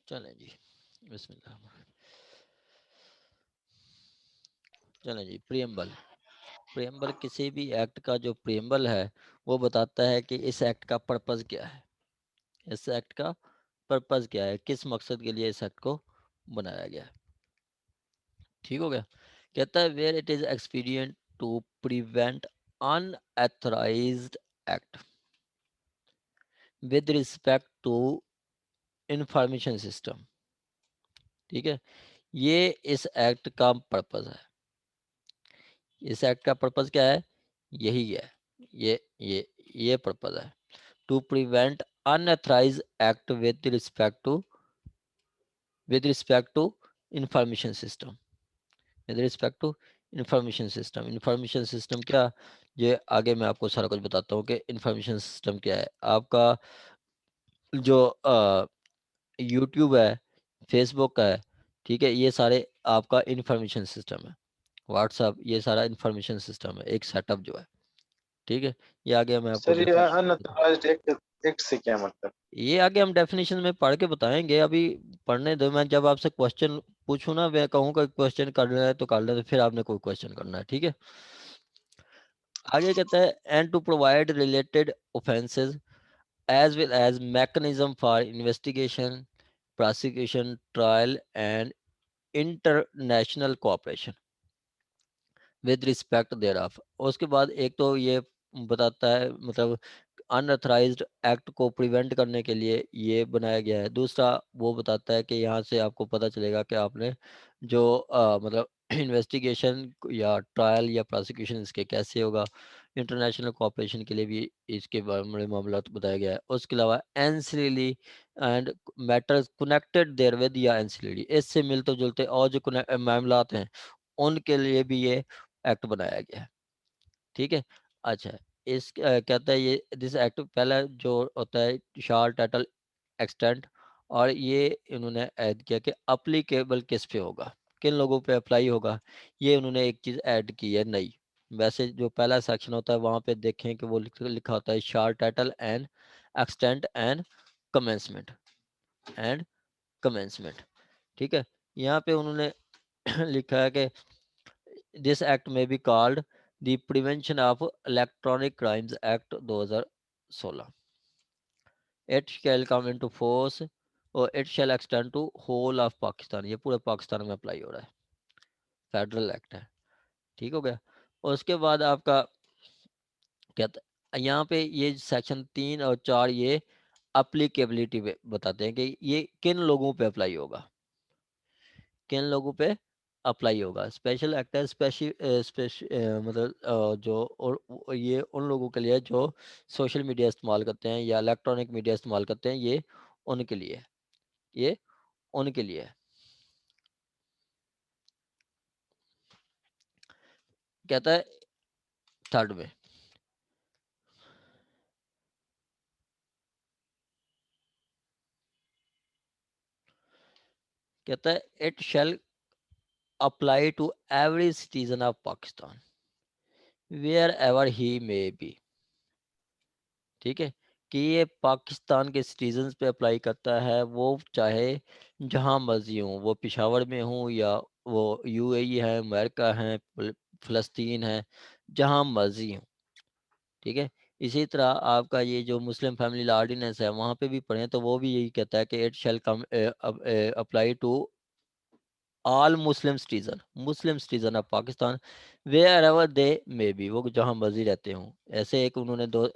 चलें जी, बिस्मिल्लाह। चलें जी, preamble. Preamble किसी भी एक्ट का जो प्रियम्बल है वो बताता है कि इस एक्ट का पर्पस क्या है, इस एक्ट का पर्पस क्या है, किस मकसद के लिए इस एक्ट को बनाया गया है। ठीक हो गया। कहता है where it is expedient to prevent unauthorised act with respect to information system. ठीक है, ये इस एक्ट का पर्पस है। इस एक्ट का पर्पस क्या है, यही है, ये पर्पस है। To prevent unauthorised act with respect to information system. With respect to information system. Information system क्या, ये आगे मैं आपको सारा कुछ बताता हूँ कि इंफॉर्मेशन सिस्टम क्या है। आपका जो यूट्यूब है, फेसबुक है, ठीक है, ये सारे आपका इंफॉर्मेशन सिस्टम है। व्हाट्सअप, ये सारा इंफॉर्मेशन सिस्टम है, एक सेटअप जो है। ठीक है, ये आगे मैं आपको सर ये डेफिनेशन, अनऑथराइज्ड एक्ट से क्या मतलब? ये आगे हम डेफिनेशन में पढ़ के बताएंगे, अभी पढ़ने दो। मैं जब आपसे क्वेश्चन पूछूं ना, मैं कहूँगा क्वेश्चन करना है तो कर ले, तो फिर आपने कोई क्वेश्चन करना है। ठीक है, आगे कहता है and to provide related offences as well as mechanism for investigation, prosecution, trial and international cooperation with respect thereof. उसके बाद एक तो ये बताता है, मतलब अनऑथराइज्ड एक्ट को प्रिवेंट करने के लिए ये बनाया गया है। दूसरा वो बताता है कि यहाँ से आपको पता चलेगा कि आपने जो मतलब इन्वेस्टिगेशन या ट्रायल या प्रोसिक्यूशन इसके कैसे होगा। इंटरनेशनल कोऑपरेशन के लिए भी इसके बारे में मामला बताया गया है। उसके अलावा ancillary and matters connected therewith या एंसिलरी, इससे मिलते जुलते और जो मामलात हैं उनके लिए भी ये एक्ट बनाया गया है। ठीक है, अच्छा, इस कहता है ये दिस एक्ट पहला जो होता है शार टाइटल एक्सटेंट, और ये इन्होंने ऐड किया कि अप्लीकेबल किस पे होगा, किन लोगों पे अप्लाई होगा। ये उन्होंने एक चीज़ ऐड की है नई। वैसे जो पहला सेक्शन होता है वहाँ पे देखें कि वो लिखा होता है short title and extent and commencement and commencement. ठीक है, यहाँ पे उन्होंने लिखा है कि this act may be called the prevention of electronic crimes act 2016। It shall come into force और it shall extend to whole of Pakistan. ये पूरे पाकिस्तान में अप्लाई हो रहा है, फेडरल एक्ट है। ठीक हो गया। और उसके बाद आपका कहता है यहाँ पे ये सेक्शन 3 और 4 ये अप्लीकेबिलिटी बताते हैं कि ये किन लोगों पे अप्लाई होगा, किन लोगों पे अप्लाई होगा। स्पेशल एक्ट है, मतलब जो और ये उन लोगों के लिए है जो सोशल मीडिया इस्तेमाल करते हैं या इलेक्ट्रॉनिक मीडिया इस्तेमाल करते हैं, ये उनके लिए है, ये उनके लिए है। कहता है थर्ड में, कहता है it shall apply to every citizen of Pakistan wherever he may be. ठीक है, कि ये पाकिस्तान के सिटीजन्स पे अप्लाई करता है, वो चाहे जहाँ मर्जी हो, वो पिशावर में हो या वो यूएई है, अमेरिका है, फ़लस्तीन है, जहाँ मर्जी हो। ठीक है, इसी तरह आपका ये जो मुस्लिम फैमिली लॉ ऑर्डिनेंस है वहाँ पे भी पढ़ें तो वो भी यही कहता है कि it shall come apply to all Muslim citizen of Pakistan wherever they may be, वो जहाँ मर्जी रहते हों। ऐसे एक उन्होंने दो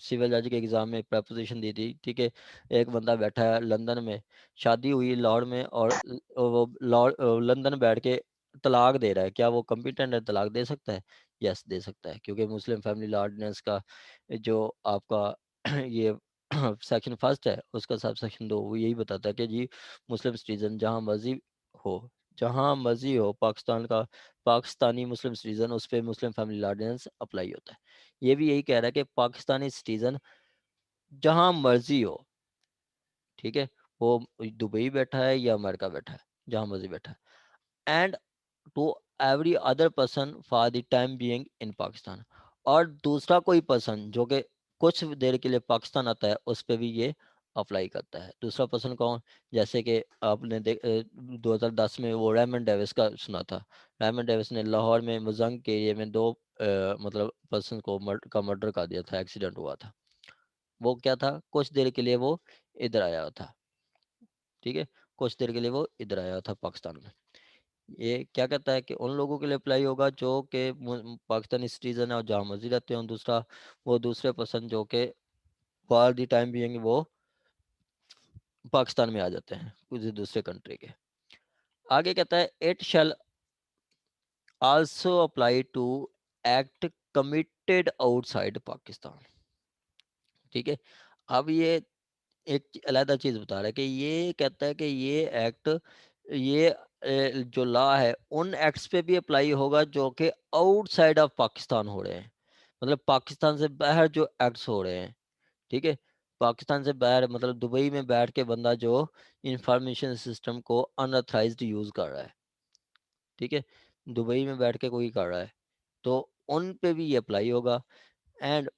सिविल जज के एग्ज़ाम में प्रपोजिशन दी थी। ठीक है, एक बंदा बैठा है लंदन में, शादी हुई लाहौर में, और वो लाहौर लंदन बैठ के तलाक दे रहा है। क्या वो कम्पिटेंट है, तलाक दे सकता है? यस, दे सकता है, क्योंकि मुस्लिम फैमिली लॉ ऑर्डिनेंस का जो आपका ये सेक्शन फर्स्ट है उसका सब सेक्शन 2 वो यही बताता है कि जी मुस्लिम सिटीजन जहाँ मर्जी हो, जहाँ मर्जी हो पाकिस्तान का, पाकिस्तानी मुस्लिम सिटीजन, उस पर मुस्लिम फैमिली ऑर्डिनेंस अप्लाई होता है। ये भी यही कह रहा है कि पाकिस्तानी सिटीजन जहाँ मर्जी हो, ठीक है, वो दुबई बैठा है या अमेरिका बैठा है, जहाँ मर्जी बैठा है, and to every other person for the time being in Pakistan. और दूसरा कोई पर्सन जो कि कुछ देर के लिए पाकिस्तान आता है उस पर भी ये अप्लाई करता है। दूसरा पर्सन कौन, जैसे कि आपने 2010 में वो रेमंड डेविस का सुना था। रेमंड डेविस ने लाहौर में मजंग के एरिया में दो मतलब पर्सन को मर्डर कर दिया था, एक्सीडेंट हुआ था। वो क्या था, कुछ देर के लिए वो इधर आया था, ठीक है, कुछ देर के लिए वो इधर आया था पाकिस्तान में। ये क्या कहता है कि उन लोगों के लिए अप्लाई होगा जो कि पाकिस्तानी सिटीजन है और जहाँ मर्जी रहते हैं। दूसरा, वो दूसरे पर्सन जो कि फॉर दी टाइम भी वो पाकिस्तान में आ जाते हैं किसी दूसरे कंट्री के। आगे कहता है it shall also apply to act committed outside Pakistan, ठीक है। अब ये एक अलग चीज बता रहा है कि ये कहता है कि ये एक्ट, ये जो लॉ है उन एक्ट्स पे भी अप्लाई होगा जो कि आउटसाइड ऑफ पाकिस्तान हो रहे हैं, मतलब पाकिस्तान से बाहर जो एक्ट्स हो रहे हैं, ठीक है। पाकिस्तान से बाहर मतलब दुबई में बैठ के बंदा जो इंफॉर्मेशन सिस्टम को अनऑथराइज्ड यूज कर रहा है, ठीक है, दुबई में बैठ के कोई कर रहा है, तो उन पे भी ये अप्लाई होगा। एंड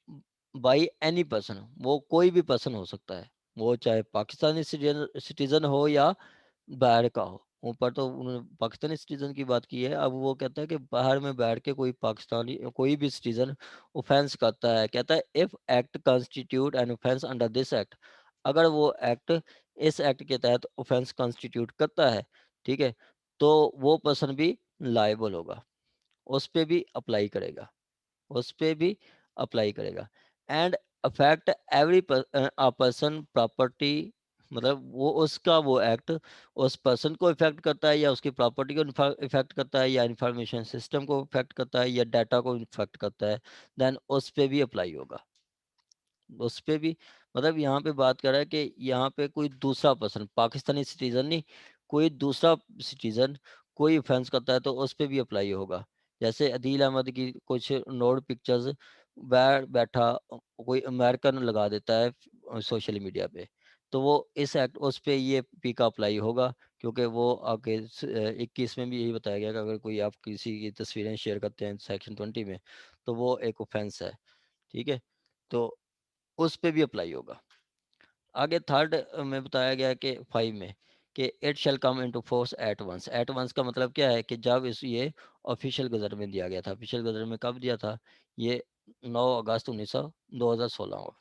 बाई एनी पर्सन, वो कोई भी पर्सन हो सकता है, वो चाहे पाकिस्तानी सिटीजन हो या बाहर का हो। ऊपर तो उन्होंने पाकिस्तानी सिटीजन की बात की है, अब वो कहता है कि बाहर में बैठ के कोई पाकिस्तानी कोई भी सिटीजन ऑफेंस करता है, कहता है if act constitute an offence under this act, अगर वो एक्ट इस एक्ट के तहत ऑफेंस कॉन्स्टिट्यूट करता है, ठीक है, तो वो पर्सन भी लायबल होगा, उस पे भी अप्लाई करेगा, उस पे भी अप्लाई करेगा। And affect every person property, मतलब वो उसका वो एक्ट उस पर्सन को इफेक्ट करता है या उसकी प्रॉपर्टी को इफेक्ट करता है या इंफॉर्मेशन सिस्टम को इफेक्ट करता है या डाटा को इफेक्ट करता है, देन उस पे भी अप्लाई होगा, उस पे भी। मतलब यहाँ पे बात कर रहा है कि यहाँ पे कोई दूसरा पर्सन, पाकिस्तानी सिटीजन नहीं, कोई दूसरा सिटीजन कोई ऑफेंस करता है तो उस पे भी अप्लाई होगा। जैसे अदील अहमद की कुछ नोड पिक्चर्स बैठा कोई अमेरिकन लगा देता है सोशल मीडिया पे, तो वो इस एक्ट उस पे ये पी का अप्लाई होगा, क्योंकि वो आगे 21 में भी यही बताया गया कि अगर कोई आप किसी की तस्वीरें शेयर करते हैं सेक्शन 20 में, तो वो एक ऑफेंस है, ठीक है, तो उस पे भी अप्लाई होगा। आगे थर्ड में बताया गया कि 5 में कि it shall come into force at once का मतलब क्या है कि जब इस ये ऑफिशियल गजट में दिया गया था, ऑफिशियल गजट में कब दिया था, ये 9 अगस्त 2016 को।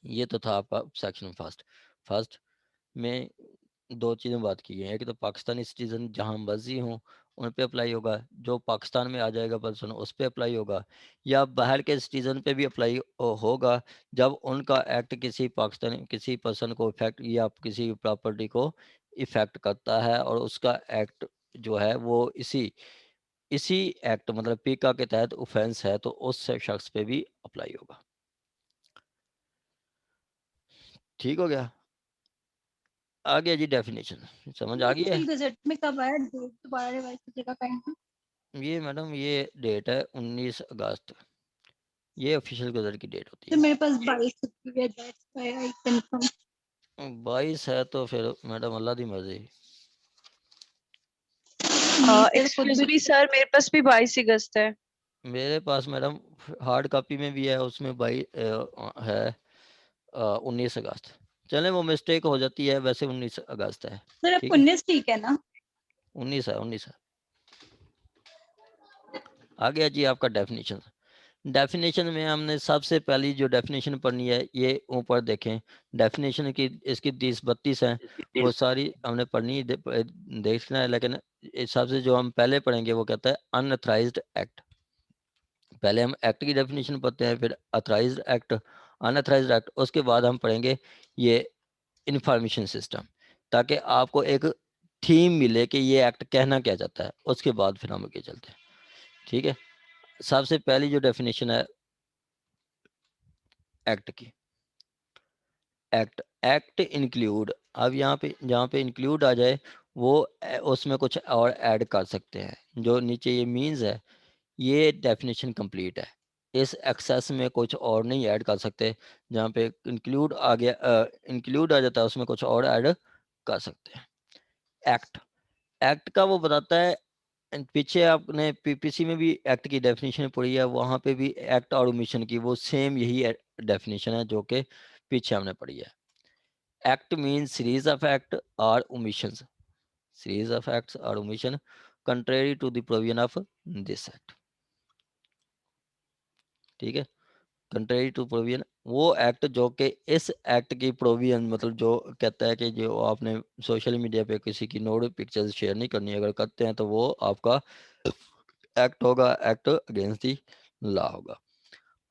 ये तो था आपका सेक्शन फर्स्ट। फर्स्ट में दो चीज़ें बात की गई हैं, एक तो पाकिस्तानी सिटीजन जहाँ मर्जी हों उन पे अप्लाई होगा, जो पाकिस्तान में आ जाएगा पर्सन उस पे अप्लाई होगा, या बाहर के सिटीजन पे भी अप्लाई होगा जब उनका एक्ट किसी पाकिस्तानी किसी पर्सन को इफेक्ट या किसी प्रॉपर्टी को इफेक्ट करता है और उसका एक्ट जो है वो इसी इसी एक्ट मतलब पीका के तहत ऑफेंस है, तो उस शख्स पे भी अप्लाई होगा। ठीक हो गया। आ गया जी डेफिनेशन, समझ आ गई है। ऑफिशियल गजट में कब आया, डेट दोबारा रिवाइज कीजिएगा काइंडली। ये मैडम ये डेट है 19 अगस्त, ये ऑफिशियल गजट की डेट होती तो है। मेरे पास 22 छुट्टी है, दैट्स व्हाई आई कंफर्म। 22 है तो फिर मैडम अल्लाह दी मर्जी। मेरे खुद एक्सक्यूज भी मी सर, मेरे पास भी 22 अगस्त है। मेरे पास मैडम हार्ड कॉपी में भी है, उसमें है 19 अगस्त। चले वो मिस्टेक हो जाती है, वैसे 19 अगस्त है। सर अब ठीक है, 19 ठीक है ना? 19 है। आ गया जी आपका डेफिनेशन। डेफिनेशन में हमने सबसे पहली जो डेफिनेशन पढ़नी है, ये ऊपर देखें डेफिनेशन की, इसकी 30-32 हैं, वो सारी हमने पढ़नी देखना है, लेकिन इस हिसाब से जो हम पहले पढ़ेंगे वो कहता है अनऑथराइज्ड एक्ट। पहले हम एक्ट की डेफिनेशन पढ़ते हैं, फिर अथराइज्ड एक्ट, अनऑथराइज्ड एक्ट, उसके बाद हम पढ़ेंगे ये इंफॉर्मेशन सिस्टम, ताकि आपको एक थीम मिले कि ये एक्ट कहना क्या चाहता है, उसके बाद फिर हम आगे चलते हैं। ठीक है, सबसे पहली जो डेफिनेशन है एक्ट की, एक्ट एक्ट इंक्लूड, अब यहाँ पे जहाँ पे इंक्लूड आ जाए वो उसमें कुछ और ऐड कर सकते हैं, जो नीचे ये मीन्स है, ये डेफिनेशन कंप्लीट है। इस एक्सेस में कुछ और नहीं ऐड कर सकते, जहाँ पे इंक्लूड आ गया इंक्लूड आ जाता है उसमें कुछ और ऐड कर सकते हैं। एक्ट, एक्ट का वो बताता है, पीछे आपने पीपीसी में भी एक्ट की डेफिनेशन पढ़ी है, वहाँ पे भी एक्ट और ओमिशन की वो सेम यही डेफिनेशन है जो कि पीछे हमने पढ़ी है। Act mean series of act और ओमिशंस, सीरीज ऑफ एक्ट्स और omission contrary to the provision of this act. ठीक है, कंट्रेरी टू प्रोविजन, वो एक्ट जो कि इस एक्ट की प्रोविजन, मतलब जो कहता है कि जो आपने सोशल मीडिया पे किसी की नोड पिक्चर्स शेयर नहीं करनी, अगर करते हैं तो वो आपका एक्ट होगा, एक्ट अगेंस्ट दी लॉ होगा।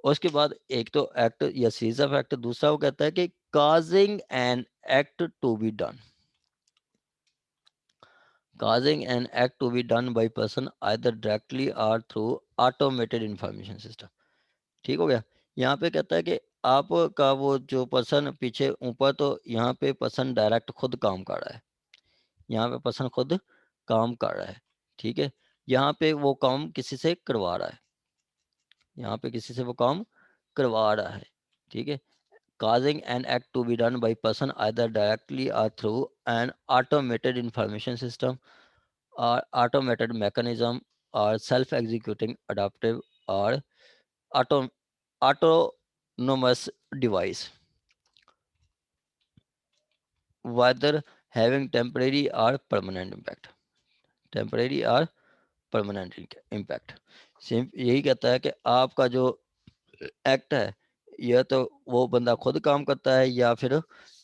उसके बाद एक तो एक्ट या सीरीज ऑफ एक्ट, दूसरा वो कहता है कि causing an act to be done, causing an act to be done by person either directly or through automated information system। ठीक हो गया। यहाँ पे कहता है कि आपका वो जो पर्सन पीछे ऊपर, तो यहाँ पे पर्सन डायरेक्ट खुद काम कर रहा है, यहाँ पे पर्सन खुद काम कर रहा है। ठीक है, यहाँ पे वो काम किसी से करवा रहा है, यहाँ पे किसी से वो काम करवा रहा है। ठीक है, causing an act to be done by person either directly or through an automated information system or automated mechanism or self-executing adaptive or auto autonomous device, whether having temporary or permanent impact, temporary or permanent impact। सिर्फ यही कहता है कि आपका जो act है, यह तो वो बंदा खुद काम करता है या फिर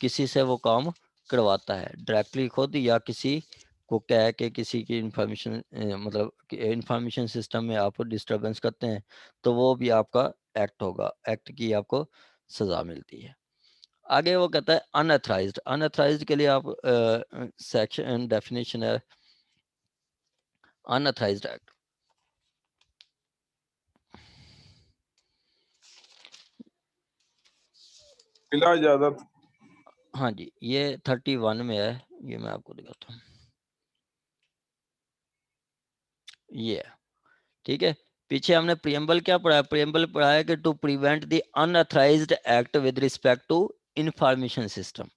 किसी से वो काम करवाता है, डायरेक्टली खुद या किसी को कह के किसी की इंफॉर्मेशन, मतलब इंफॉर्मेशन सिस्टम में आप डिस्टरबेंस करते हैं, तो वो भी आपका एक्ट होगा, एक्ट की आपको सजा मिलती है। आगे वो कहता है अनअथराइज्ड, अनअथराइज्ड के लिए आप सेक्शन डेफिनेशन है अनअथराइज्ड एक्ट। बिला इजाजत, हाँ जी, ये 31 में है, ये मैं आपको दिखाता हूँ, ये है। ठीक है, पीछे हमने प्रियम्बल क्या पढ़ा है, प्रियम्बल पढ़ा है कि to prevent the unauthorised act with respect to information system.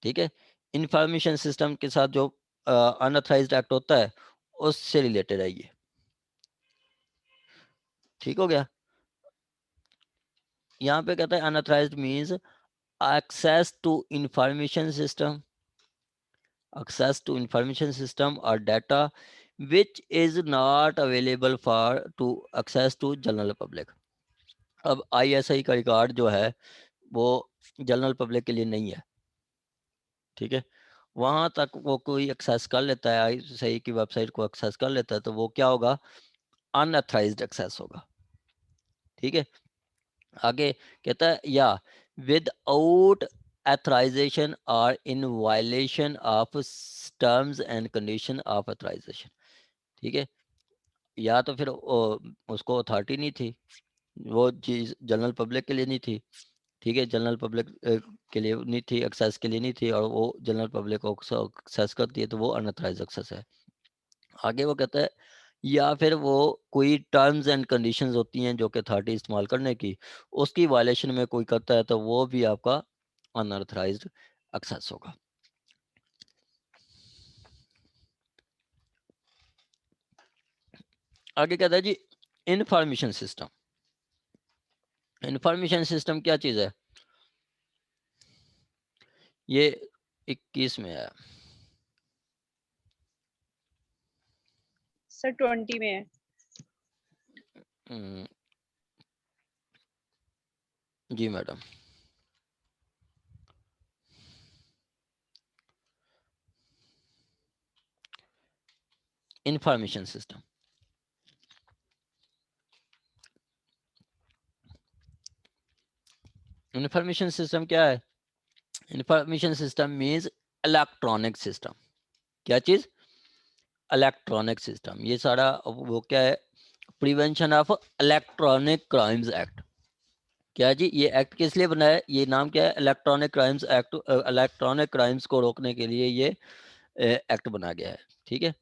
ठीक है, इंफॉर्मेशन सिस्टम के साथ जो अनअथराइज्ड एक्ट होता है उससे रिलेटेड है ये। ठीक हो गया। यहाँ पे कहता है अनअथराइज्ड means access to information system, access to information system or data which is not available for to access to general public। अब ISI का रिकॉर्ड जो है वो जनरल पब्लिक के लिए नहीं है। ठीक है, वहां तक वो कोई एक्सेस कर लेता है, ISI की वेबसाइट को एक्सेस कर लेता है, तो वो क्या होगा, अनअथराइज्ड एक्सेस होगा। ठीक है, आगे कहता है या without authorization or in violation of terms and condition of authorization। ठीक है, या तो फिर उसको अथॉरिटी नहीं थी, वो चीज़ जनरल पब्लिक के लिए नहीं थी। ठीक है, जनरल पब्लिक के लिए नहीं थी, एक्सेस के लिए नहीं थी, और वो जनरल पब्लिक को एक्सेस करती है, तो वो अनअथराइज एक्सेस है। आगे वो कहता है या फिर वो कोई टर्म्स एंड कंडीशंस होती हैं जो कि अथॉरिटी इस्तेमाल करने की, उसकी वायलेशन में कोई करता है, तो वो भी आपका अनऑथराइज्ड एक्सेस होगा। आगे कहता है जी इंफॉर्मेशन सिस्टम। इंफॉर्मेशन सिस्टम क्या चीज है, ये 21 में है सर 20 में है। जी madam. Information system, information system क्या है, information system means electronic system. क्या चीज, इलेक्ट्रॉनिक सिस्टम। ये सारा वो क्या है, prevention of electronic crimes act. क्या जी, ये एक्ट किस लिए बना है, ये नाम क्या है, electronic crimes act. Electronic crimes को रोकने के लिए ये एक्ट बना गया है। ठीक है,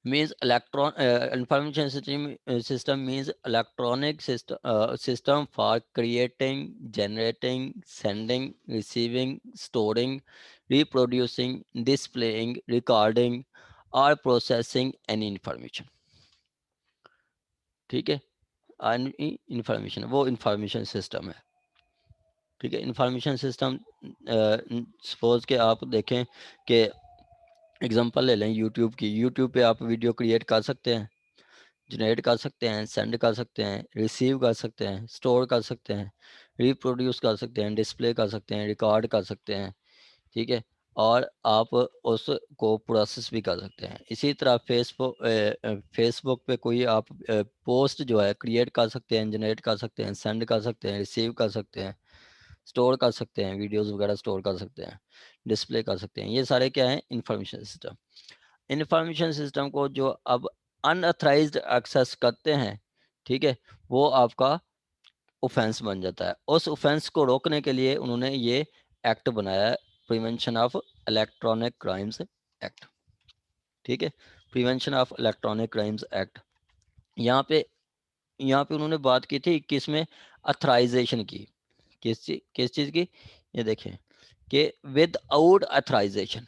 means information system means electronic system for creating, generating, sending, receiving, storing, reproducing, displaying, recording or processing any information। ठीक है, इंफॉर्मेशन, वो इंफॉर्मेशन सिस्टम है। ठीक है। इंफॉर्मेशन सिस्टम, सपोज के आप देखें कि एग्जांपल ले लें यूट्यूब की। यूट्यूब पे आप वीडियो क्रिएट कर सकते हैं, जनरेट कर सकते हैं, सेंड कर सकते हैं, रिसीव कर सकते हैं, स्टोर कर सकते हैं, रिप्रोड्यूस कर सकते हैं, डिस्प्ले कर सकते हैं, रिकॉर्ड कर सकते हैं। ठीक है। और आप उसको प्रोसेस भी कर सकते हैं। इसी तरह फेसबुक पे कोई आप पोस्ट जो है क्रिएट कर सकते हैं, जनरेट कर सकते हैं, सेंड कर सकते हैं, रिसीव कर सकते हैं, स्टोर कर सकते हैं, वीडियोस वगैरह स्टोर कर सकते हैं, डिस्प्ले कर सकते हैं। ये सारे क्या हैं? Information system. इंफॉर्मेशन सिस्टम को जो अब अनऑथराइज्ड एक्सेस करते हैं, ठीक है, वो आपका ऑफेंस बन जाता है। उस ऑफेंस को रोकने के लिए उन्होंने ये एक्ट बनाया है, prevention of electronic crimes act. ठीक है, prevention of electronic crimes act. यहाँ पे उन्होंने बात की थी 21 में अथराइजेशन की। किस चीज़ की? ये देखें कि विदाउट अथराइजेशन,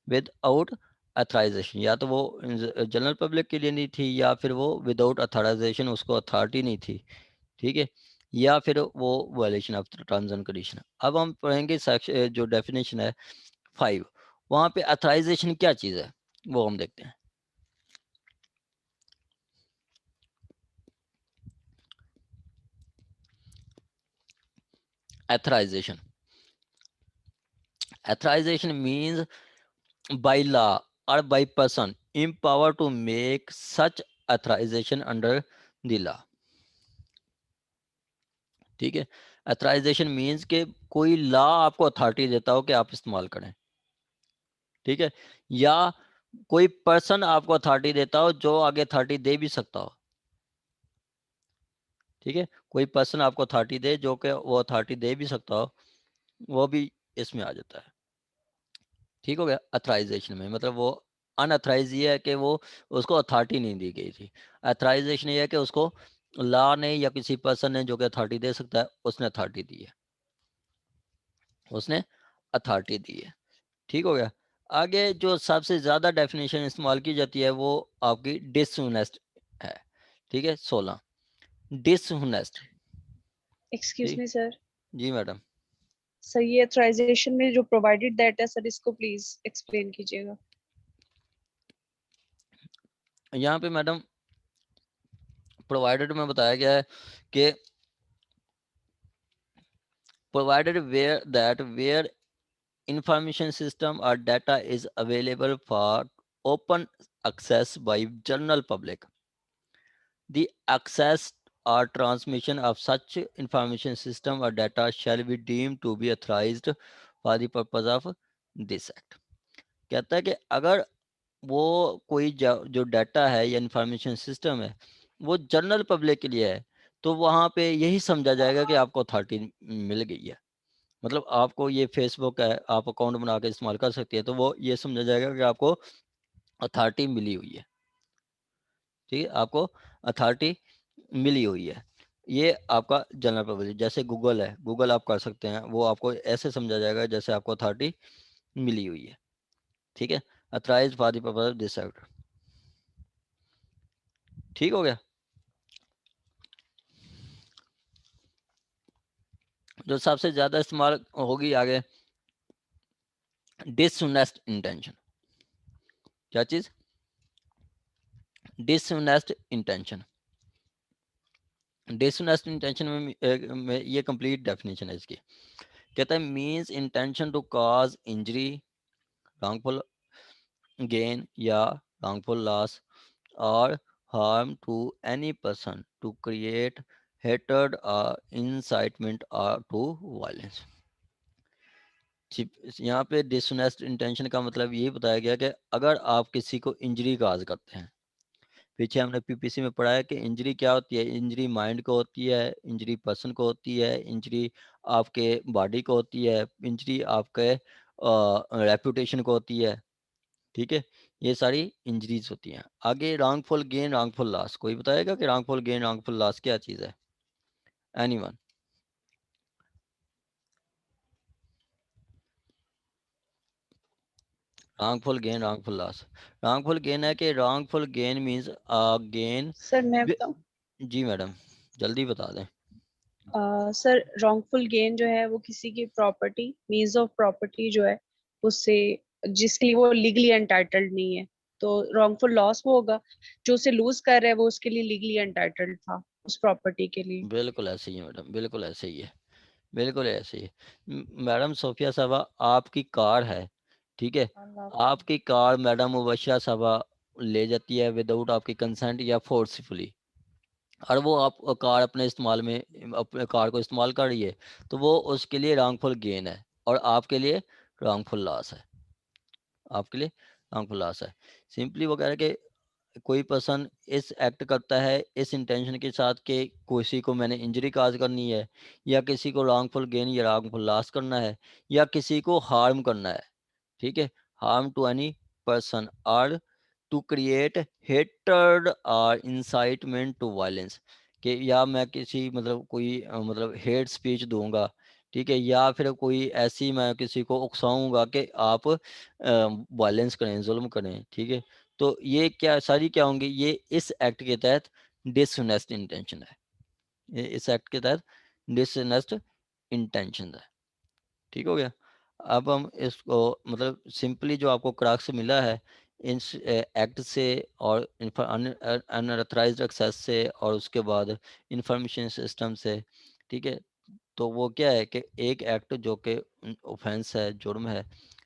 विदाउट अथराइजेशन, या तो वो जनरल पब्लिक के लिए नहीं थी, या फिर वो विदाउट अथराइजेशन, उसको अथॉरिटी नहीं थी। ठीक है, या फिर वो violation of terms and condition. अब हम पढ़ेंगे सेक्शन जो डेफिनेशन है 5, वहाँ पे अथराइजेशन क्या चीज़ है वो हम देखते हैं। authorization authorization means by law or by person empowered to make such authorization under the law। ठीक है, authorization means कि कोई लॉ आपको अथॉरिटी देता हो कि आप इस्तेमाल करें। ठीक है, या कोई पर्सन आपको अथॉरिटी देता हो जो आगे अथॉरिटी दे भी सकता हो। ठीक है, कोई पर्सन आपको अथॉरिटी दे जो कि वो अथॉरिटी दे भी सकता हो, वो भी इसमें आ जाता है। ठीक हो गया। अथराइजेशन में मतलब वो अनअथराइज ये है कि वो उसको अथॉरिटी नहीं दी गई थी। अथराइजेशन ये है कि उसको लॉ ने या किसी पर्सन ने जो कि अथॉरिटी दे सकता है उसने अथॉरिटी दी है, उसने अथॉरिटी दी है। ठीक हो गया। आगे जो सबसे ज़्यादा डेफिनेशन इस्तेमाल की जाती है वो आपकी डिसऑनेस्ट है। ठीक है, 16 डिसऑनेस्ट। एक्सक्यूज ठीक, मी सर, जी मैडम। सर ये अथराइजेशन में जो प्रोवाइडेड दैट है सर, इसको प्लीज एक्सप्लेन कीजिएगा। यहाँ पे मैडम प्रोवाइडेड में बताया गया है कि provided where that where information system or data is available for open access by general public, the access or transmission of such information system or data shall be deemed to be authorized for the purpose of this act। कहता है कि अगर वो कोई जो data है या information system है वो जनरल पब्लिक के लिए है, तो वहाँ पे यही समझा जाएगा कि आपको अथॉरिटी मिल गई है। मतलब आपको ये फेसबुक है, आप अकाउंट बना के इस्तेमाल कर सकती है, तो वो ये समझा जाएगा कि आपको अथॉरिटी मिली हुई है। ठीक है, आपको अथॉरिटी मिली हुई है। ये आपका जनरल पब्लिक, जैसे गूगल है, गूगल आप कर सकते हैं, वो आपको ऐसे समझा जाएगा जैसे आपको अथॉरिटी मिली हुई है। ठीक है, authorise for the purpose of this act. ठीक हो गया। जो सबसे ज्यादा इस्तेमाल होगी आगे, डिसऑनेस्ट इंटेंशन। क्या चीज? Dishonest intention. डिसऑनेस्ट इंटेंशन में ये कंप्लीट डेफिनेशन है इसकी। कहता है means intention to cause injury, wrongful gain या wrongful loss or harm to any person, to create hatred or incitement or to violence। यहाँ पे डिसऑनेस्ट इंटेंशन का मतलब यही बताया गया कि अगर आप किसी को इंजरी काज करते हैं, पीछे हमने पीपीसी में पढ़ा है कि इंजरी क्या होती है। इंजरी माइंड को होती है, इंजरी पर्सन को होती है, इंजरी आपके बॉडी को होती है, इंजरी आपके रेपुटेशन को होती है। ठीक है, ये सारी इंजरीज होती हैं। आगे रॉन्गफुल गेन रॉन्गफुल लॉस, कोई बताएगा कि रॉन्गफुल गेन रॉन्गफुल लॉस क्या चीज़ है? Anyone? Wrongful gain wrongful loss. Wrongful gain है कि wrongful gain means gain. Sir मैं बताऊं? जी मैडम, जल्दी बता दें। सर रॉन्गफुल गेन जो है वो किसी की प्रॉपर्टी मीन्स ऑफ प्रॉपर्टी जो है उससे जिसके लिए वो लीगली एंटाइटल्ड नहीं है, तो रॉन्गफुल लॉस वो होगा जो उसे लूज कर रहा है, वो उसके लिए लीगली एंटाइटल्ड था उस प्रॉपर्टी के लिए। बिल्कुल ऐसे ही है मैडम, बिल्कुल ऐसे ही है, बिल्कुल ऐसे ही है। मैडम सोफिया साहबा, आपकी कार है, ठीक है, आपकी कार मैडम मुबशरा साहबा ले जाती है विदाउट आपकी कंसेंट या फोर्सफुली, और वो आप कार अपने इस्तेमाल में अपने कार को इस्तेमाल कर रही है, तो वो उसके लिए रॉन्गफुल गेन है और आपके लिए रॉन्गफुल लॉस है, आपके लिए रॉन्गफुल लॉस है। सिंपली वो कह रहे हैं कि कोई पर्सन इस एक्ट करता है इस इंटेंशन के साथ कि किसी को मैंने इंजरी काज करनी है, या किसी को रॉन्गफुल गेन या रॉन्गफुल लॉस करना है, या किसी को हार्म करना है, ठीक है, हार्म टू एनी पर्सन और टू क्रिएट हेटर्ड और इंसाइटमेंट टू वायलेंस, कि या मैं किसी मतलब कोई मतलब हेट स्पीच दूंगा, ठीक है, या फिर कोई ऐसी मैं किसी को उकसाऊंगा कि आप वायलेंस करें, जुल्म करें, ठीक है, तो ये क्या सारी क्या होंगी, ये इस एक्ट के तहत डिसऑनेस्ट इंटेंशन है, ये इस एक्ट के तहत डिसऑनेस्ट इंटेंशन है, ठीक हो गया। अब हम इसको मतलब सिंपली जो आपको क्रक्स मिला है इस एक्ट से और अनऑथराइज्ड एक्सेस से और उसके बाद इंफॉर्मेशन सिस्टम से, ठीक है, तो वो क्या है कि एक एक्ट जो कि ऑफेंस है, जुर्म है,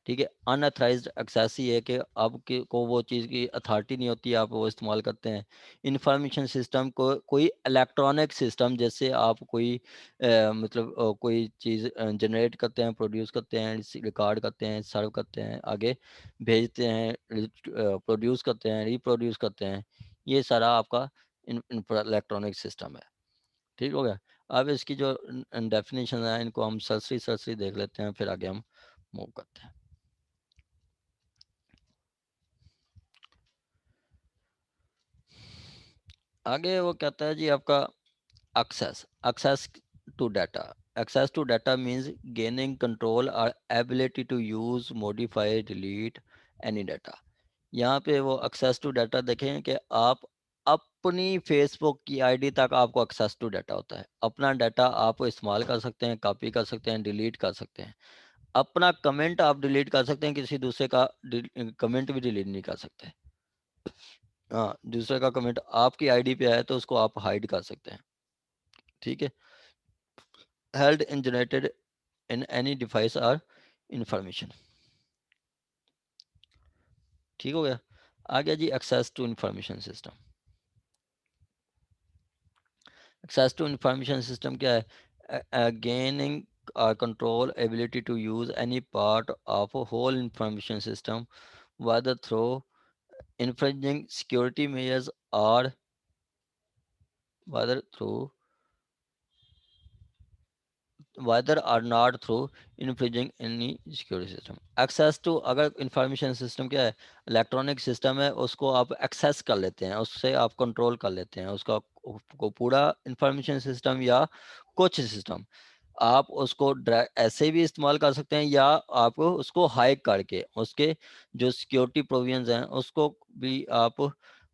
ठीक है, अनऑथराइज्ड एक्सेस ही है कि आपके को वो चीज़ की अथॉरिटी नहीं होती, आप वो इस्तेमाल करते हैं। इंफॉर्मेशन सिस्टम को कोई इलेक्ट्रॉनिक सिस्टम, जैसे आप कोई मतलब कोई चीज़ जनरेट करते हैं, प्रोड्यूस करते हैं, रिकॉर्ड करते हैं, सर्व करते हैं, आगे भेजते हैं, प्रोड्यूस करते हैं, रिप्रोड्यूस करते हैं, ये सारा आपका इलेक्ट्रॉनिक सिस्टम है, ठीक हो गया। अब इसकी जो डेफिनेशन है इनको हम सरसरी सरसरी देख लेते हैं, फिर आगे हम मूव करते हैं। आगे वो कहता है जी आपका access to data. Access to data means gaining control or ability to use, modify, delete any data. यहाँ पे वो access to data देखें कि आप अपनी फेसबुक की आईडी तक आपको access to data होता है, अपना डाटा आप इस्तेमाल कर सकते हैं, कॉपी कर सकते हैं, डिलीट कर सकते हैं, अपना कमेंट आप डिलीट कर सकते हैं, किसी दूसरे का कमेंट भी डिलीट नहीं कर सकते। हाँ, दूसरे का कमेंट आपकी आईडी पे आया तो उसको आप हाइड कर सकते हैं, ठीक है, held and generated in any device or information, ठीक हो गया। आ गया जी access to information system. Access to information system क्या है, gaining control ability to use any part of a whole information system, whether through infringing security measures or whether through whether or not through infringing any security system. Access to अगर information system क्या है, electronic system है, उसको आप access कर लेते हैं, उससे आप कंट्रोल कर लेते हैं उसका को पूरा इंफॉर्मेशन सिस्टम या कुछ सिस्टम, आप उसको ऐसे भी इस्तेमाल कर सकते हैं, या आप उसको हाइक करके उसके जो सिक्योरिटी प्रोविजंस हैं उसको भी आप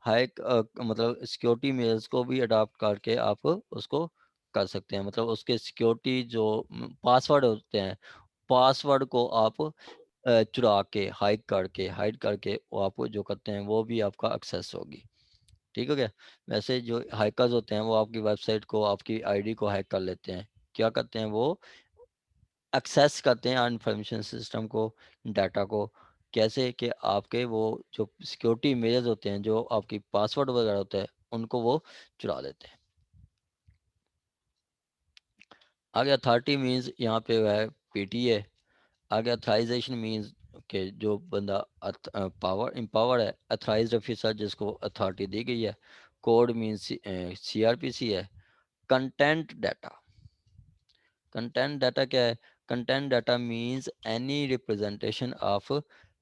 हाइक मतलब सिक्योरिटी मेजर्स को भी अडॉप्ट करके आप उसको कर सकते हैं, मतलब उसके सिक्योरिटी जो पासवर्ड होते हैं, पासवर्ड को आप चुरा के हाइड करके वो आप जो करते हैं वो भी आपका एक्सेस होगी, ठीक है क्या। वैसे जो हैकर्स होते हैं वो आपकी वेबसाइट को, आपकी आईडी को हैक कर लेते हैं, क्या करते हैं वो एक्सेस करते हैं इंफॉर्मेशन सिस्टम को, डाटा को, कैसे कि आपके वो जो सिक्योरिटी मेजर्स होते हैं, जो आपकी पासवर्ड वगैरह होता है, उनको वो चुरा लेते हैं। आगे अथॉरिटी मीन्स यहाँ पे है पीटीए, आगे अथराइजेशन मीन्स के जो बंदा पावर एम्पावर है, अथराइज्ड ऑफिसर जिसको अथॉरिटी दी गई है, कोड मीन्स सीआरपीसी है। कंटेंट डाटा, कंटेंट डाटा क्या है, content data means any representation of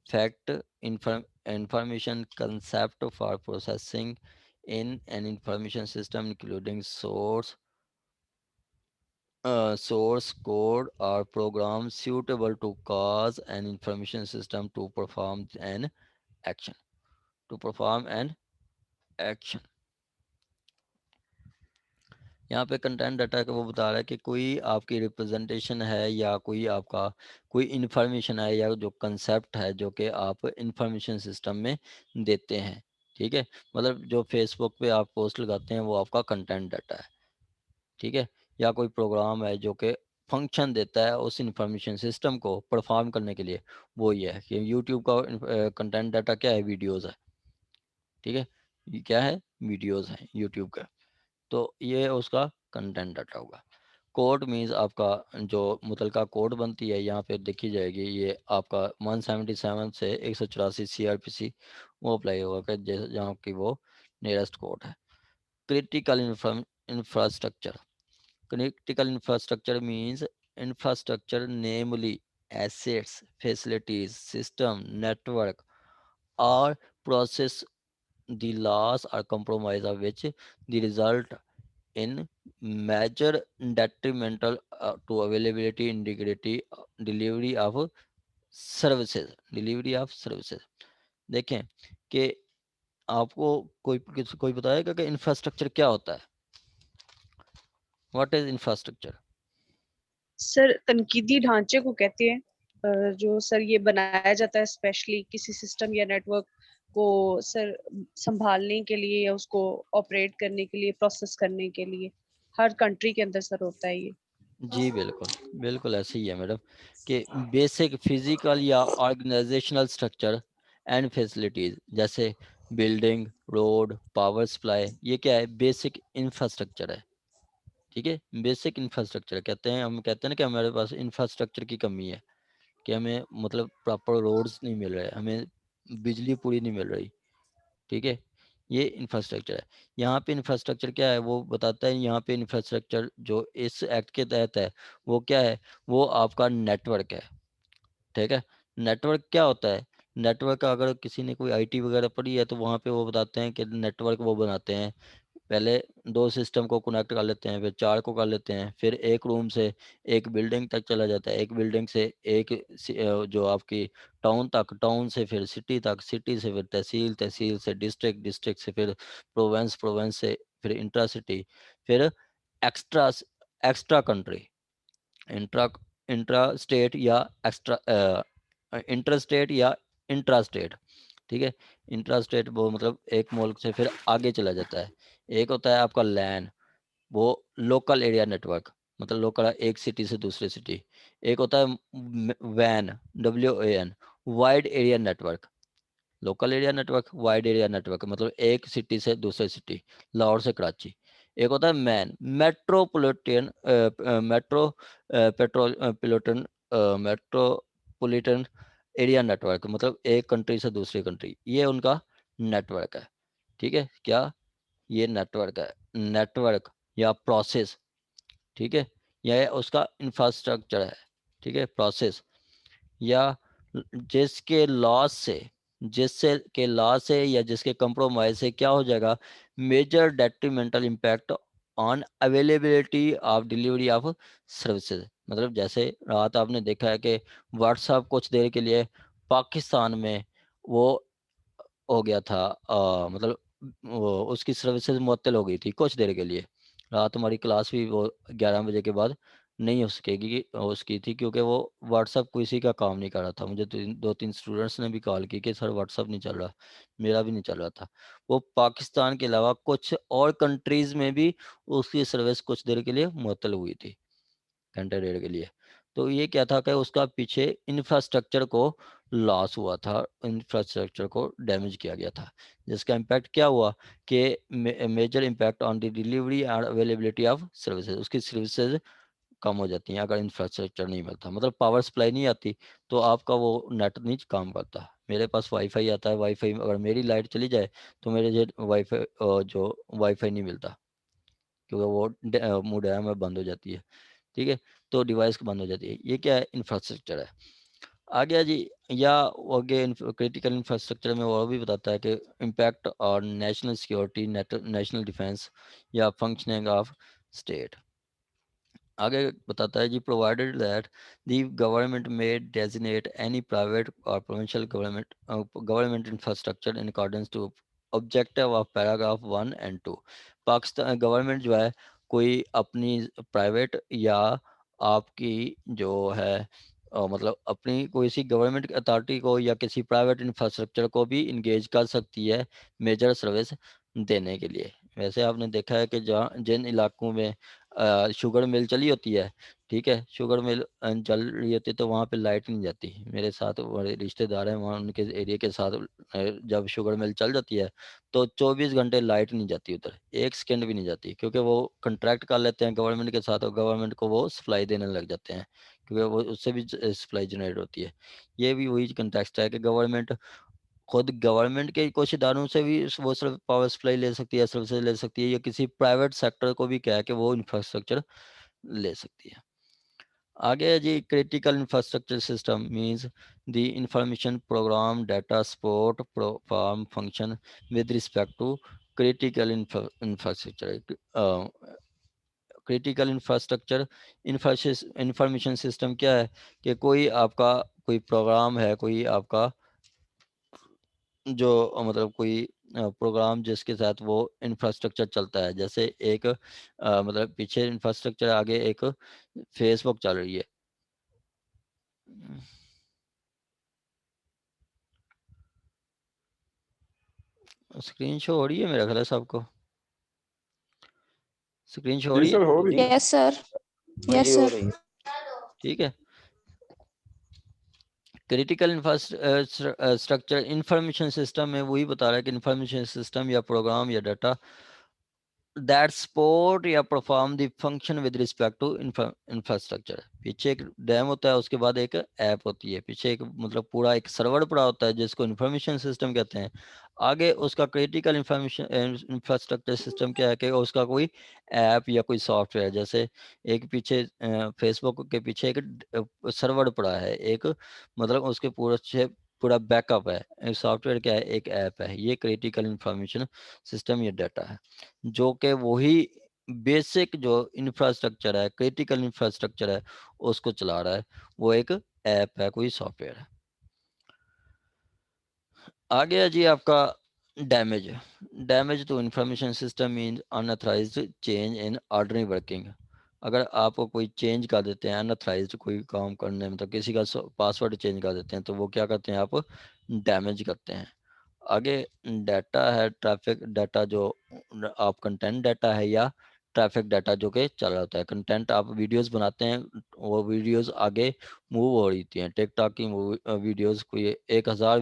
fact, information, concept for processing in an information system including source code or program suitable to cause an information system to perform an action, to perform an action। यहाँ पे content data का वो बता रहा है कि कोई आपकी रिप्रेजेंटेशन है या कोई आपका कोई इंफॉर्मेशन है या जो कंसेप्ट है जो कि आप इंफॉर्मेशन सिस्टम में देते हैं, ठीक है। मतलब जो फेसबुक पे आप पोस्ट लगाते हैं वो आपका कंटेंट डाटा है, ठीक है। या कोई प्रोग्राम है जो कि फंक्शन देता है उस इंफॉर्मेशन सिस्टम को परफॉर्म करने के लिए, वो ये है कि यूट्यूब का कंटेंट डाटा क्या है, वीडियोज़ है, ठीक है। ये क्या है, वीडियोज़ हैं यूट्यूब का, तो ये उसका कंटेंट डाटा होगा। कोड मीन्स आपका जो मुतलका कोड बनती है यहाँ पे देखी जाएगी, ये आपका 177 से 184 CRPC वो अप्लाई होगा कि जैसे जहाँ की वो नियरेस्ट कोड है। Critical infrastructure, critical infrastructure means infrastructure namely assets, facilities, system, network or process the loss or compromise of which the result in major detrimental to availability, integrity, delivery of services, delivery of services। देखें कि आपको कोई बताएगा कि infrastructure क्या होता है, what is infrastructure? Sir तनकीदी ढांचे को कहते हैं, जो सर ये बनाया जाता है स्पेशली किसी सिस्टम या नेटवर्क को सर संभालने के लिए या उसको ऑपरेट करने के लिए, प्रोसेस करने के लिए। हर कंट्री के अंदर सर होता है ये। जी बिल्कुल, बिल्कुल ऐसे ही है मैडम कि बेसिक फिजिकल या ऑर्गेनाइजेशनल स्ट्रक्चर एंड फैसिलिटीज जैसे बिल्डिंग, रोड, पावर सप्लाई, ये क्या है, बेसिक इंफ्रास्ट्रक्चर है, ठीक है। बेसिक इंफ्रास्ट्रक्चर कहते हैं, हम कहते हैं ना कि हमारे पास इंफ्रास्ट्रक्चर की कमी है, कि हमें मतलब प्रॉपर रोड्स नहीं मिल रहे, हमें बिजली पूरी नहीं मिल रही, ठीक है। ये इंफ्रास्ट्रक्चर है। यहाँ पे इंफ्रास्ट्रक्चर क्या है वो बताता है, यहाँ पे इंफ्रास्ट्रक्चर जो इस एक्ट के तहत है वो क्या है, वो आपका नेटवर्क है, ठीक है। नेटवर्क क्या होता है, नेटवर्क अगर किसी ने कोई आईटी वगैरह पढ़ी है तो वहाँ पे वो बताते हैं कि नेटवर्क वो बनाते हैं, पहले दो सिस्टम को कनेक्ट कर लेते हैं, फिर चार को कर लेते हैं, फिर एक रूम से एक बिल्डिंग तक चला जाता है, एक बिल्डिंग से एक जो आपकी टाउन तक, टाउन से फिर सिटी तक, सिटी से फिर तहसील, तहसील से डिस्ट्रिक्ट, डिस्ट्रिक्ट से फिर प्रोवेंस, प्रोवेंस से फिर इंट्रा सिटी, फिर extra extra country, intra intra state या एक्स्ट्रा इंटर स्टेट या इंट्रा स्टेट, ठीक है। इंट्रा स्टेट वो मतलब एक मुल्क से फिर आगे चला जाता है। एक होता है आपका लैन, वो लोकल एरिया नेटवर्क, मतलब लोकल एक सिटी से दूसरे सिटी। एक होता है वैन, WAN, wide area network, local area network, wide area network, मतलब एक सिटी से दूसरे सिटी, लाहौर से कराची। एक होता है MAN, metropolitan metro petropolitan metropolitan area network, मतलब एक कंट्री से दूसरी कंट्री, ये उनका नेटवर्क है, ठीक है। क्या, ये नेटवर्क है, नेटवर्क या प्रोसेस, ठीक है। यह उसका इंफ्रास्ट्रक्चर है, ठीक है, प्रोसेस। या जिसके लॉस से, जिससे के लॉस से या जिसके कंप्रोमाइज से क्या हो जाएगा, major detrimental impact on availability of delivery of services. मतलब जैसे रात आपने देखा है कि व्हाट्सएप कुछ देर के लिए पाकिस्तान में वो हो गया था, मतलब वो उसकी सर्विसेज मुअत्तल हो गई थी कुछ देर के लिए। रात हमारी क्लास भी वो 11 बजे के बाद नहीं हो सकेगी उसकी थी, क्योंकि वो व्हाट्सअप किसी का काम नहीं कर रहा था। मुझे दो तीन स्टूडेंट्स ने भी कॉल की कि सर व्हाट्सअप नहीं चल रहा, मेरा भी नहीं चल रहा था। वो पाकिस्तान के अलावा कुछ और कंट्रीज़ में भी उसकी सर्विस कुछ देर के लिए मुअत्तल हुई थी, घंटे डेढ़ के लिए। तो ये क्या था कि उसका पीछे इंफ्रास्ट्रक्चर को लॉस हुआ था, इंफ्रास्ट्रक्चर को डैमेज किया गया था, जिसका इम्पैक्ट क्या हुआ कि major impact on the delivery and availability of services, उसकी सर्विसेज कम हो जाती हैं अगर इंफ्रास्ट्रक्चर नहीं मिलता। मतलब पावर सप्लाई नहीं आती तो आपका वो नेट नहीं काम करता। मेरे पास वाईफाई आता है, वाईफाई अगर मेरी लाइट चली जाए तो मेरे जो वाईफाई जो वाईफाई नहीं मिलता, क्योंकि वो मोडेम में बंद हो जाती है, ठीक है। तो डिवाइस बंद हो जाती है। ये क्या है, इंफ्रास्ट्रक्चर है। आ गया जी। या आगे क्रिटिकल इंफ्रास्ट्रक्चर में और भी बताता है कि इम्पैक्ट और नेशनल सिक्योरिटी, नेशनल डिफेंस या फंक्शनिंग ऑफ स्टेट। आगे बताता है जी, provided that the government may designate any private और provincial government infrastructure in accordance to objective of paragraph 1 and 2। Pakistan government जो है कोई अपनी प्राइवेट या आपकी जो है मतलब अपनी कोई सी गवर्नमेंट अथॉरिटी को या किसी प्राइवेट इंफ्रास्ट्रक्चर को भी इंगेज कर सकती है मेजर सर्विस देने के लिए। वैसे आपने देखा है कि जहाँ जिन इलाकों में शुगर मिल चली होती है, ठीक है, शुगर मिल चल रही होती है तो वहाँ पे लाइट नहीं जाती। मेरे साथ बड़े रिश्तेदार हैं वहाँ, उनके एरिया के साथ जब शुगर मिल चल जाती है तो 24 घंटे लाइट नहीं जाती उधर, 1 सेकंड भी नहीं जाती, क्योंकि वो कॉन्ट्रैक्ट कर लेते हैं गवर्नमेंट के साथ और गवर्नमेंट को वो सप्लाई देने लग जाते हैं, क्योंकि वो उससे भी सप्लाई जनरेट होती है। ये भी वही कंटेक्स्ट है कि गवर्नमेंट खुद गवर्नमेंट के कुछ इदारों से भी वो सिर्फ पावर सप्लाई ले सकती है, सर्विसेज ले सकती है, या किसी प्राइवेट सेक्टर को भी क्या है कि वो इंफ्रास्ट्रक्चर ले सकती है। आगे है जी critical infrastructure system means the information program data support perform function with respect to critical infrastructure. Critical infrastructure information system क्या है कि कोई आपका कोई प्रोग्राम है, कोई आपका जो मतलब कोई प्रोग्राम जिसके साथ वो इंफ्रास्ट्रक्चर चलता है। जैसे एक मतलब पीछे इंफ्रास्ट्रक्चर, आगे एक फेसबुक चल रही है। स्क्रीन शो हो रही है मेरा ख्याल है सबको, स्क्रीन शो हो जी रही सर है, हो रही है। Yes, sir. Yes, जी हो sir. रही है। ठीक है। क्रिटिकल इंफ्रास्ट्रक्चर इंफॉर्मेशन सिस्टम में वही बता रहा है कि इंफॉर्मेशन सिस्टम या प्रोग्राम या डाटा that support या perform the function with respect to infrastructure। पीछे एक डैम होता है, उसके बाद एक ऐप होती है, पीछे एक मतलब पूरा एक सर्वर पड़ा होता है जिसको इंफॉर्मेशन सिस्टम कहते हैं। आगे उसका क्रिटिकल इंफॉर्मेशन इंफ्रास्ट्रक्चर सिस्टम क्या है कि उसका कोई ऐप या कोई सॉफ्टवेयर, जैसे एक पीछे फेसबुक के पीछे एक सर्वर पड़ा है, एक मतलब उसके पूरा बैकअप है। सॉफ्टवेयर क्या है, एक ऐप है। ये क्रिटिकल इंफॉर्मेशन सिस्टम या डाटा है, जो कि वही बेसिक जो इंफ्रास्ट्रक्चर है, क्रिटिकल इंफ्रास्ट्रक्चर है, उसको चला रहा है। वो एक ऐप है, कोई सॉफ्टवेयर है। आगे है जी आपका damage. Damage to information system mean unauthorised change in ordinary working. अगर आप कोई चेंज कर देते हैं अनऑथराइज्ड कोई काम करने में, तो किसी का पासवर्ड चेंज कर देते हैं, तो वो क्या करते हैं, आप डैमेज करते हैं। आगे डाटा है, ट्रैफिक डाटा जो आप कंटेंट डाटा है या ट्रैफिक डाटा जो कि चल रहा होता है। कंटेंट आप वीडियोस बनाते हैं, वो वीडियोस आगे मूव हो रही थी हैं। टिकटॉक की वीडियोस कोई 1000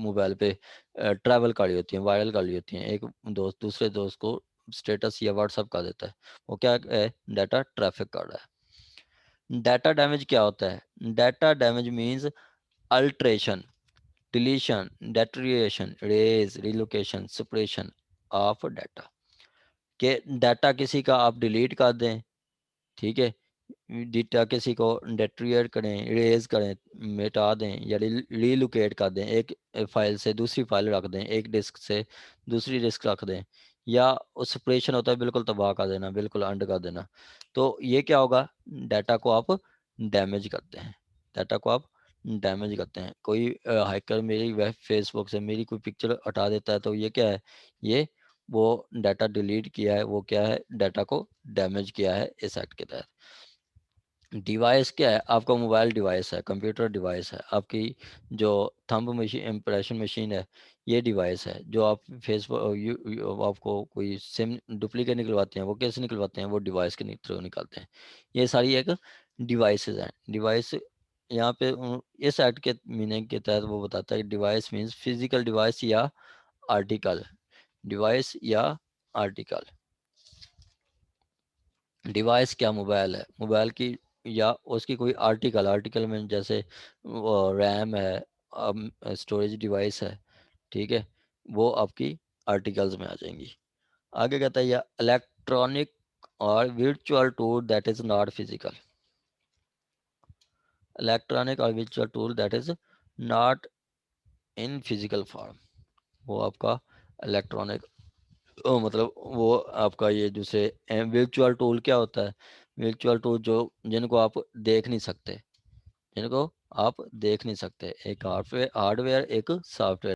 मोबाइल पे ट्रैवल कर रही होती हैं, वायरल कर रही होती हैं। एक दोस्त दूसरे दोस्त को स्टेटस या व्हाट्सअप कर देता है, वो क्या है, डाटा ट्रैफिक कर रहा है। डाटा डैमेज क्या होता है? Data damage means alteration, deletion, deterioration, erase, relocation, separation of data. के डाटा किसी का आप डिलीट कर दें, ठीक है, डेटा किसी को डेट्रिएट करें, इरेज करें, मिटा दें, या रीलोकेट कर दें, एक फाइल से दूसरी फाइल रख दें, एक डिस्क से दूसरी डिस्क रख दें, या सेपरेशन होता है बिल्कुल तबाह कर देना, बिल्कुल अंड कर देना। तो ये क्या होगा, डाटा को आप डैमेज करते हैं, डाटा को आप डैमेज करते हैं। कोई हैकर मेरी वेब फेसबुक से मेरी कोई पिक्चर हटा देता है, तो ये क्या है, ये वो डाटा डिलीट किया है, वो क्या है, डाटा को डैमेज किया है इस एक्ट के तहत। डिवाइस क्या है, आपका मोबाइल डिवाइस है, कंप्यूटर डिवाइस है, आपकी जो थंब मशीन इम्प्रेशन मशीन है, ये डिवाइस है। जो आप फेसबुक आपको कोई सिम डुप्लीकेट निकलवाते हैं, वो कैसे निकलवाते हैं, वो डिवाइस के थ्रू निकालते हैं। ये सारी एक डिवाइसेस हैं। डिवाइस यहाँ पे इस एक्ट के मीनिंग के तहत वो बताता है कि डिवाइस मीन्स फिजिकल डिवाइस या आर्टिकल, डिवाइस या आर्टिकल। डिवाइस क्या, मोबाइल है, मोबाइल की या उसकी कोई आर्टिकल, आर्टिकल में जैसे रैम है, स्टोरेज डिवाइस है, ठीक है, वो आपकी आर्टिकल्स में आ जाएंगी। आगे कहता है या इलेक्ट्रॉनिक और virtual tool that is not physical, electronic और virtual tool that is not in physical form। वो आपका इलेक्ट्रॉनिक मतलब वो आपका ये दूसरे वर्चुअल टूल क्या होता है, वर्चुअल टूल जो जिनको आप देख नहीं सकते, जिनको आप देख नहीं सकते, एक हार्डवेयर एक सॉफ्टवेयर।